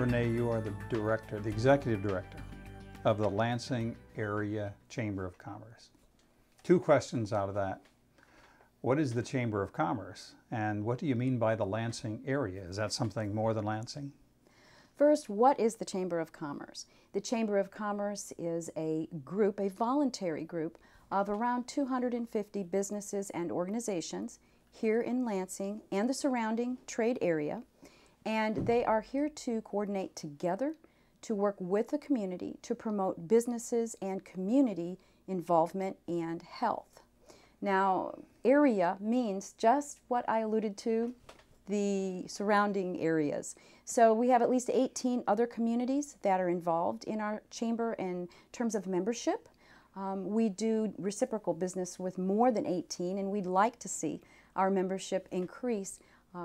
Renee, you are the director, the executive director of the Lansing Area Chamber of Commerce. Two questions out of that. What is the Chamber of Commerce, and what do you mean by the Lansing area? Is that something more than Lansing? First, what is the Chamber of Commerce? The Chamber of Commerce is a group, a voluntary group of around 250 businesses and organizations here in Lansing and the surrounding trade area. And they are here to coordinate together, to work with the community, to promote businesses and community involvement and health. Now, area means just what I alluded to, the surrounding areas. So we have at least 18 other communities that are involved in our chamber in terms of membership. We do reciprocal business with more than 18, and we'd like to see our membership increase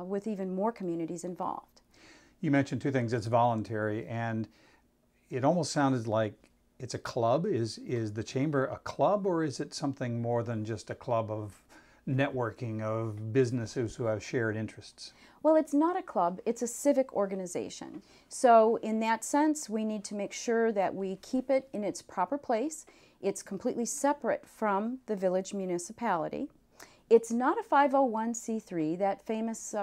with even more communities involved. You mentioned two things. It's voluntary, and it almost sounded like it's a club. Is the chamber a club, or is it something more than just a club of networking of businesses who have shared interests? Well, it's not a club, it's a civic organization. So in that sense, we need to make sure that we keep it in its proper place. It's completely separate from the village municipality. It's not a 501c3, that famous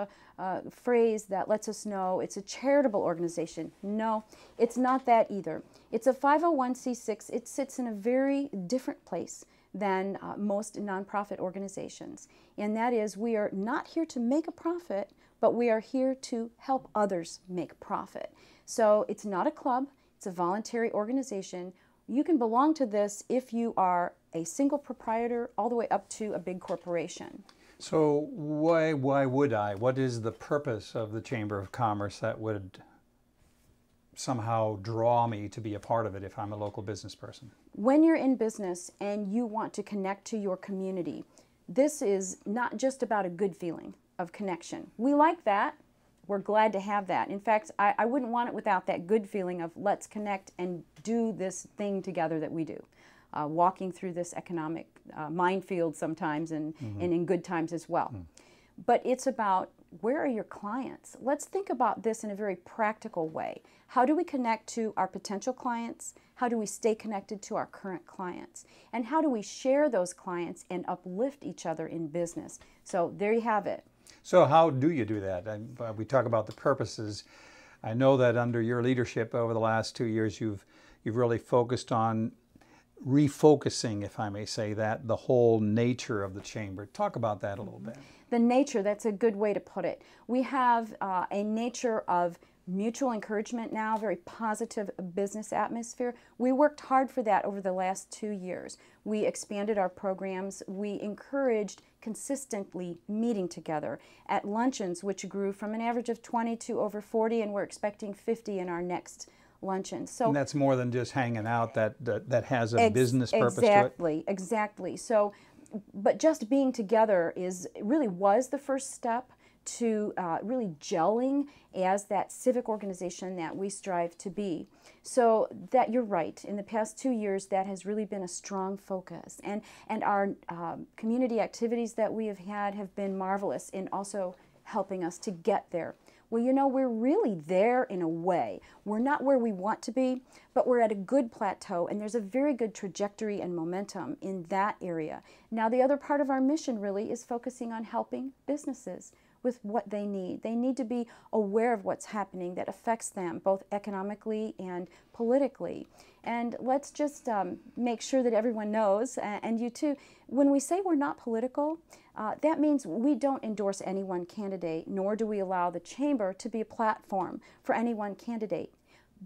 phrase that lets us know it's a charitable organization. No, it's not that either. It's a 501c6. It sits in a very different place than most nonprofit organizations. And that is, we are not here to make a profit, but we are here to help others make profit. So it's not a club, it's a voluntary organization. You can belong to this if you are a single proprietor all the way up to a big corporation. So why would I? What is the purpose of the Chamber of Commerce that would somehow draw me to be a part of it if I'm a local business person? When you're in business and you want to connect to your community, this is not just about a good feeling of connection. We like that. We're glad to have that. In fact, I wouldn't want it without that good feeling of let's connect and do this thing together that we do. Walking through this economic minefield sometimes and in good times as well. But it's about, where are your clients? Let's think about this in a very practical way. How do we connect to our potential clients? How do we stay connected to our current clients? And how do we share those clients and uplift each other in business? So there you have it. So how do you do that? We talk about the purposes. I know that under your leadership over the last 2 years, you've really focused on refocusing, if I may say that, the whole nature of the chamber. Talk about that a little bit. The nature, that's a good way to put it. We have a nature of mutual encouragement now, very positive business atmosphere. We worked hard for that over the last 2 years. We expanded our programs. We encouraged consistently meeting together at luncheons, which grew from an average of 20 to over 40, and we're expecting 50 in our next luncheon. So, and that's more than just hanging out, that has a business purpose to it? Exactly. So, but just being together really was the first step to really gelling as that civic organization that we strive to be. So that, you're right, in the past 2 years that has really been a strong focus, and our community activities that we have had have been marvelous in also helping us to get there. Well, you know, we're really there in a way. We're not where we want to be, but we're at a good plateau, and there's a very good trajectory and momentum in that area. Now, the other part of our mission really is focusing on helping businesses with what they need. They need to be aware of what's happening that affects them, both economically and politically. And let's just make sure that everyone knows, and you too, when we say we're not political, that means we don't endorse any one candidate, nor do we allow the chamber to be a platform for any one candidate.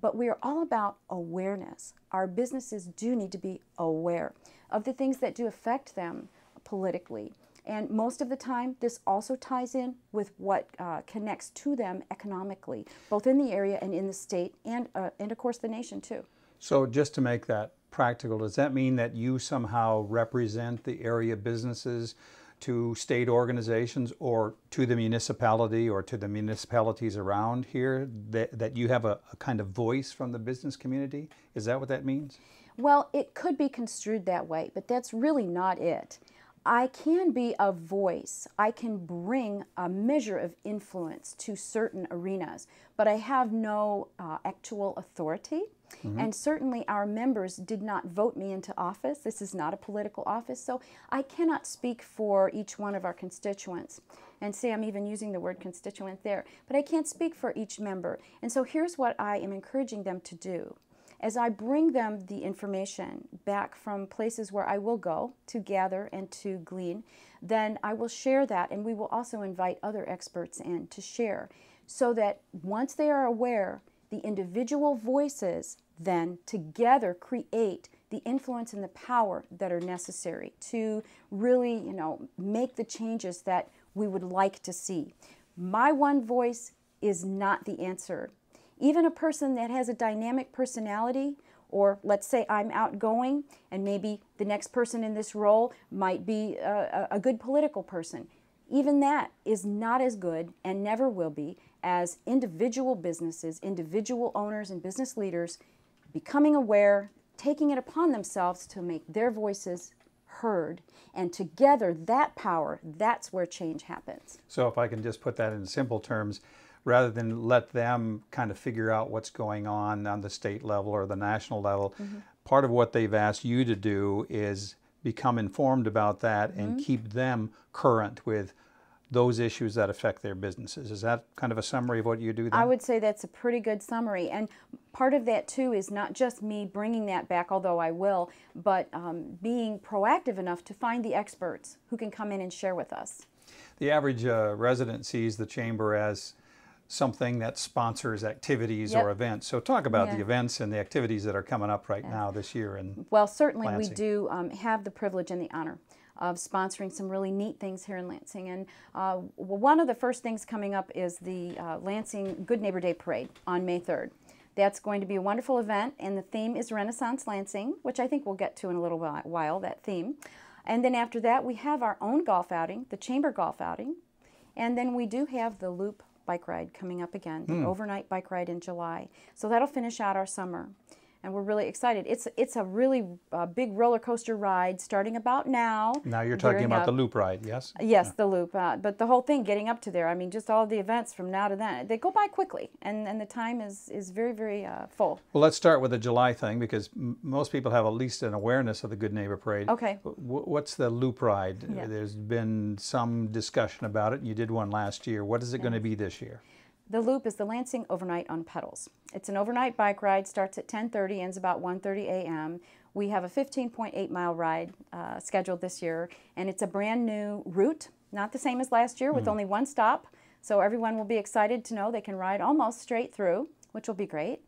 But we are all about awareness. Our businesses do need to be aware of the things that do affect them politically. And most of the time, this also ties in with what connects to them economically, both in the area and in the state, and of course the nation too. So just to make that practical, does that mean that you somehow represent the area businesses to state organizations or to the municipality or to the municipalities around here, that you have a kind of voice from the business community? Is that what that means? Well, it could be construed that way, but that's really not it. I can be a voice. I can bring a measure of influence to certain arenas, but I have no actual authority. And certainly our members did not vote me into office. This is not a political office, so I cannot speak for each one of our constituents. And say I'm even using the word constituent there, but I can't speak for each member. And so here's what I am encouraging them to do. As I bring them the information back from places where I will go to gather and to glean, then I will share that, and we will also invite other experts in to share, so that once they are aware, the individual voices then together create the influence and the power that are necessary to really, make the changes that we would like to see. My one voice is not the answer. Even a person that has a dynamic personality, or let's say I'm outgoing and maybe the next person in this role might be a good political person, even that is not as good and never will be as individual businesses, individual owners and business leaders becoming aware, taking it upon themselves to make their voices heard, and together that power, that's where change happens. So if I can just put that in simple terms, rather than let them kind of figure out what's going on the state level or the national level, part of what they've asked you to do is become informed about that and keep them current with those issues that affect their businesses. Is that kind of a summary of what you do then? I would say that's a pretty good summary. And part of that too is not just me bringing that back, although I will, but being proactive enough to find the experts who can come in and share with us. The average resident sees the chamber as something that sponsors activities or events. So talk about the events and the activities that are coming up right now this year in Well, certainly Lansing. we do have the privilege and the honor of sponsoring some really neat things here in Lansing. And one of the first things coming up is the Lansing Good Neighbor Day Parade on May 3rd. That's going to be a wonderful event, and the theme is Renaissance Lansing, which I think we'll get to in a little while, that theme. And then after that, we have our own golf outing, the Chamber Golf Outing. And then we do have the Loop bike ride coming up again, the overnight bike ride in July. So that'll finish out our summer. And we're really excited. It's a really big roller coaster ride starting about now. Now you're talking about the Loop ride, yes? Yes, the Loop. But the whole thing getting up to there, I mean, just all the events from now to then, they go by quickly. And the time is very, very full. Well, let's start with the July thing, because most people have at least an awareness of the Good Neighbor Parade. Okay. What's the Loop ride? Yeah. There's been some discussion about it. You did one last year. What is it going to be this year? The Loop is the Lansing Overnight on Pedals. It's an overnight bike ride, starts at 10:30, ends about 1:30 a.m. We have a 15.8-mile ride scheduled this year, and it's a brand new route, not the same as last year with only one stop. So everyone will be excited to know they can ride almost straight through, which will be great.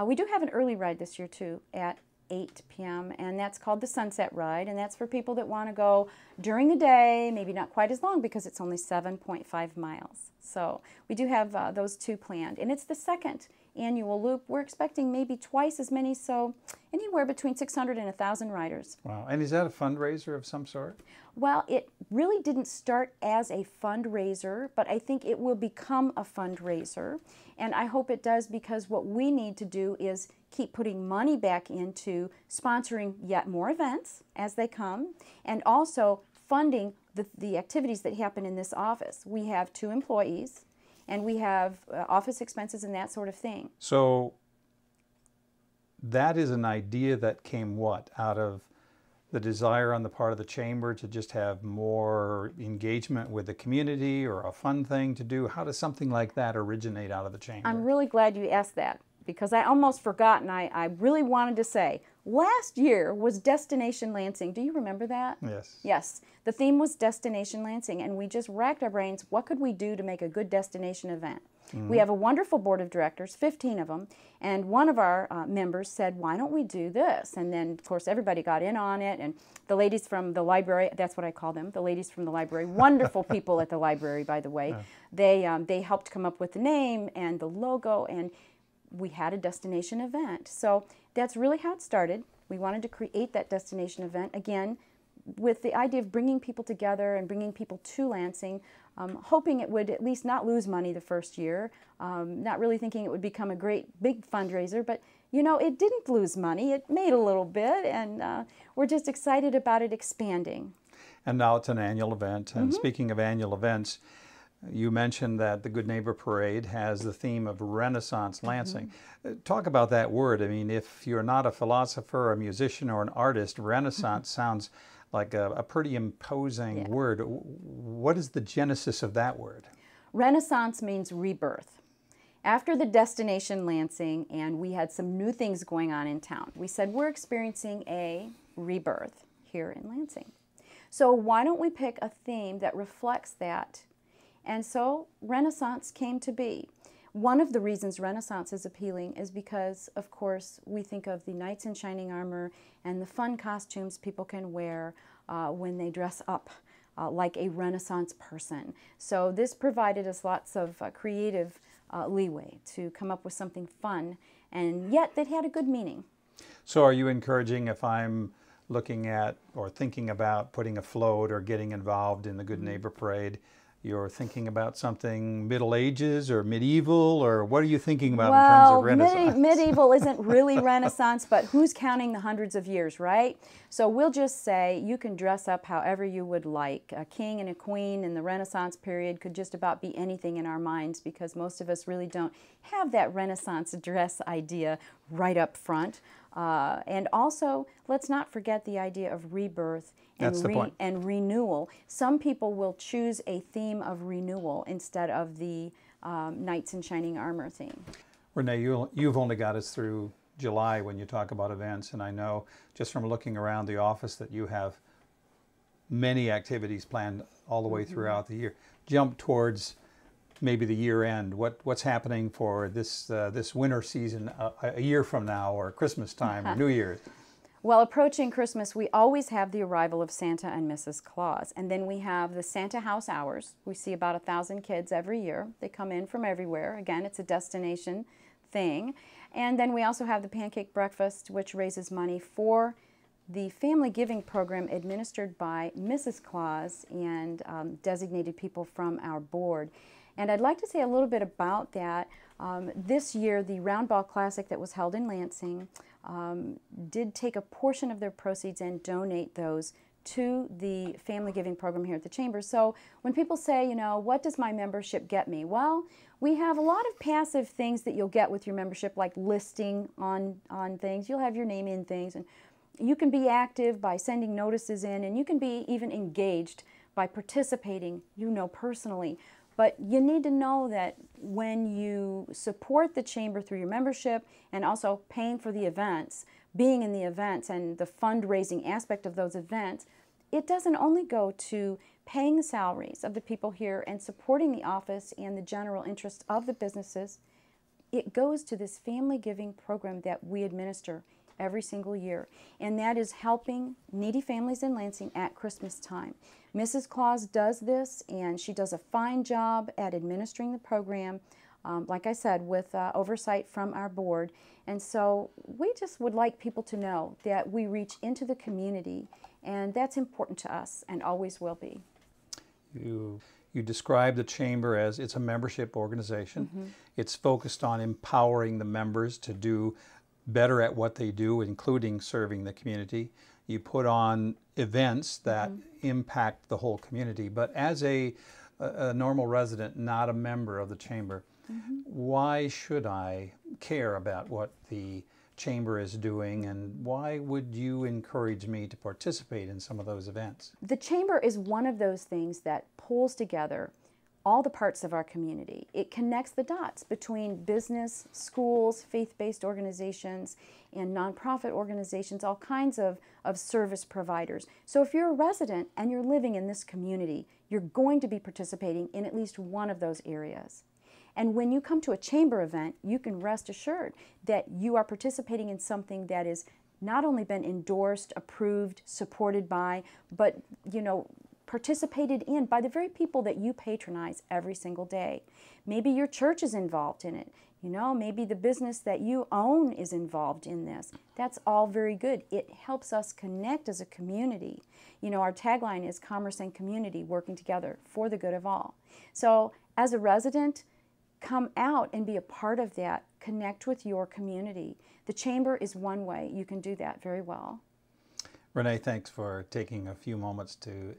We do have an early ride this year too at 8 p.m. and that's called the Sunset Ride, and that's for people that want to go during the day, maybe not quite as long because it's only 7.5 miles. So we do have those two planned, and it's the second annual Loop. We're expecting maybe twice as many, so anywhere between 600 and 1,000 riders. Wow. And is that a fundraiser of some sort? Well, it really didn't start as a fundraiser, but I think it will become a fundraiser, and I hope it does, because what we need to do is keep putting money back into sponsoring yet more events as they come, and also funding the activities that happen in this office. We have 2 employees, and we have office expenses and that sort of thing. So that is an idea that came out of the desire on the part of the chamber to just have more engagement with the community, or a fun thing to do? How does something like that originate out of the chamber? I'm really glad you asked that, because I almost forgot, and I really wanted to say, last year was Destination Lansing. Do you remember that? Yes. Yes. The theme was Destination Lansing, and we just racked our brains, what could we do to make a good destination event? We have a wonderful board of directors, 15 of them, and one of our members said, why don't we do this? And then, of course, everybody got in on it, and the ladies from the library, that's what I call them, the ladies from the library, wonderful people at the library, by the way. Yeah. They helped come up with the name and the logo, and we had a destination event. So that's really how it started. We wanted to create that destination event, again, with the idea of bringing people together and bringing people to Lansing, hoping it would at least not lose money the first year, not really thinking it would become a great big fundraiser, but you know, it didn't lose money. It made a little bit, and we're just excited about it expanding. And now it's an annual event. And speaking of annual events, you mentioned that the Good Neighbor Parade has the theme of Renaissance Lansing. Talk about that word. I mean, if you're not a philosopher, a musician, or an artist, Renaissance sounds like a pretty imposing word. What is the genesis of that word? Renaissance means rebirth. After the destination Lansing, and we had some new things going on in town, we said we're experiencing a rebirth here in Lansing. So why don't we pick a theme that reflects that? And so Renaissance came to be. One of the reasons Renaissance is appealing is because, of course, we think of the knights in shining armor and the fun costumes people can wear when they dress up like a Renaissance person. So this provided us lots of creative leeway to come up with something fun, and yet that had a good meaning. So are you encouraging, if I'm looking at or thinking about putting a float or getting involved in the Good Neighbor Parade, you're thinking about something Middle Ages or medieval, or what are you thinking about in terms of Renaissance? Medieval isn't really Renaissance, but who's counting the hundreds of years, right? So we'll just say you can dress up however you would like. A king and a queen in the Renaissance period could just about be anything in our minds, because most of us really don't have that Renaissance dress idea right up front. And also, let's not forget the idea of rebirth and renewal. Some people will choose a theme of renewal instead of the knights in shining armor theme. Renee, you've only got us through July when you talk about events, and I know just from looking around the office that you have many activities planned all the way throughout the year. Jump towards maybe the year end. What's happening for this winter season a year from now, or Christmas time, or New Year's? Well, approaching Christmas, we always have the arrival of Santa and Mrs. Claus. And then we have the Santa House Hours. We see about 1,000 kids every year. They come in from everywhere. Again, it's a destination thing. And then we also have the Pancake Breakfast, which raises money for the family giving program administered by Mrs. Claus and designated people from our board. And I'd like to say a little bit about that. This year, the Roundball Classic that was held in Lansing did take a portion of their proceeds and donate those to the family giving program here at the Chamber. So when people say, you know, what does my membership get me? Well, we have a lot of passive things that you'll get with your membership, like listing on things. You'll have your name in things, and you can be active by sending notices in, and you can be even engaged by participating, you know, personally. But you need to know that when you support the Chamber through your membership and also paying for the events, being in the events and the fundraising aspect of those events, it doesn't only go to paying the salaries of the people here and supporting the office and the general interest of the businesses. It goes to this family giving program that we administer every single year, and that is helping needy families in Lansing at Christmas time. Mrs. Claus does this, and she does a fine job at administering the program, like I said, with oversight from our board. And so we just would like people to know that we reach into the community, and that's important to us and always will be. You describe the Chamber as it's a membership organization. It's focused on empowering the members to do better at what they do, including serving the community. You put on events that impact the whole community. But as a normal resident, not a member of the Chamber, why should I care about what the Chamber is doing, and why would you encourage me to participate in some of those events? The Chamber is one of those things that pulls together all the parts of our community. It connects the dots between business, schools, faith-based organizations, and nonprofit organizations, all kinds of service providers. So if you're a resident and you're living in this community, you're going to be participating in at least one of those areas. And when you come to a Chamber event, you can rest assured that you are participating in something that is not only been endorsed, approved, supported by, but, you know, participated in by the very people that you patronize every single day. Maybe your church is involved in it. You know, maybe the business that you own is involved in this. That's all very good. It helps us connect as a community. You know, our tagline is commerce and community working together for the good of all. So as a resident, come out and be a part of that. Connect with your community. The Chamber is one way you can do that very well. Renee, thanks for taking a few moments to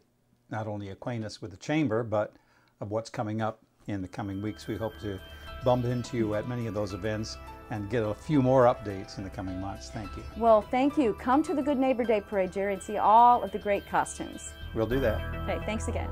not only acquaint us with the Chamber, but of what's coming up in the coming weeks. We hope to bump into you at many of those events and get a few more updates in the coming months. Thank you. Well, thank you. Come to the Good Neighbor Day Parade, Jerry, and see all of the great costumes. We'll do that. Okay, thanks again.